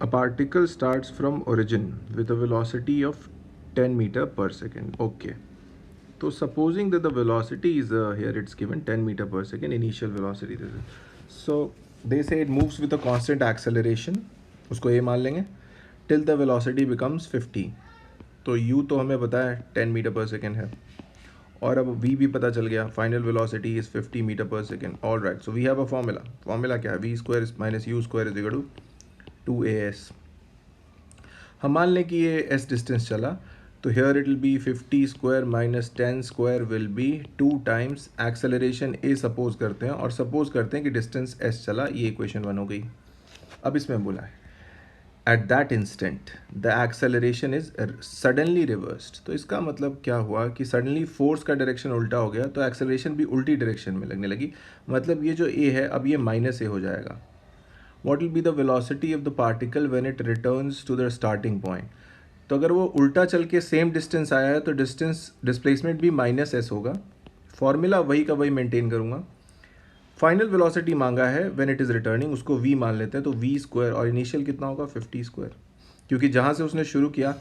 A particle starts from origin with a velocity of 10 meter per second. Okay. So supposing that the velocity is here it's given 10 meter per second initial velocity. So they say it moves with a constant acceleration. उसको ये मान लेंगे till the velocity becomes 50. तो u तो हमें पता है 10 metre per second है और अब v भी पता चल गया. Final velocity is 50 metre per second. All right, so we have a formula क्या है? v square minus u square is equal to 2as. हम मान लें कि ये s डिस्टेंस चला तो here it will be 50 square minus 10 square will be 2 times acceleration a suppose करते हैं और सपोज करते हैं कि डिस्टेंस s चला. ये इक्वेशन 1 हो गई. अब इसमें बोला है at that instant the acceleration is suddenly reversed. तो इसका मतलब क्या हुआ कि सडनली फोर्स का डायरेक्शन उल्टा हो गया तो एक्सेलरेशन भी उल्टी डायरेक्शन में लगने लगी. मतलब ये जो a है अब ये माइनस a हो जाएगा. What will be the velocity of the particle when it returns to the starting point? तो अगर वो उल्टा चल के सेम डिस्टेंस आया है तो डिस्प्लेसमेंट भी माइनस एस होगा. फॉर्मूला वही का वही मेंटेन करूँगा. फाइनल वेलोसिटी मांगा है व्हेन इट इज़ रिटर्निंग, उसको v मान लेते हैं. तो v स्क्वायर और इनिशियल कितना होगा 50 स्क्वायर, क्योंकि जहाँ से उसने शुरू किया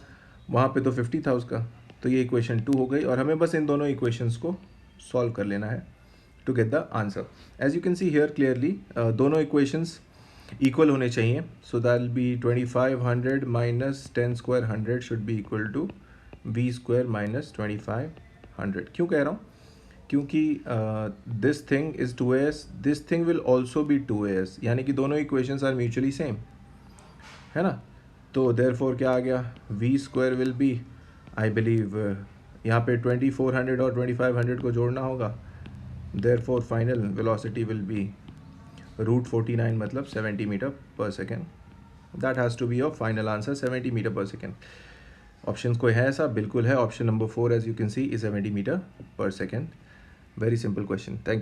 वहाँ पे तो 50 था उसका. तो ये इक्वेशन 2 हो गई और हमें बस इन दोनों इक्वेशंस को सॉल्व कर लेना है to get the answer. As you can see here clearly दोनों इक्वेशंस इक्वल होने चाहिए. So that will be 2500 minus 10 square 100 should be equal to v square minus 2500. क्यों कह रहा हूँ? क्योंकि this thing is 2as, this thing will also be 2as, यानी कि दोनों इक्वेशंस आर म्यूचुअली सेम है ना. तो देयरफॉर क्या आ गया? v square will be I believe यहाँ पे 2400 और 2500 को जोड़ना होगा. Therefore final velocity will be √49 मतलब 70 metre per second. That has to be your final answer, 70 metre per second. Option कोई है ऐसा? बिल्कुल है. Option number 4 as you can see is 70 metre per second. Very simple question. Thank you.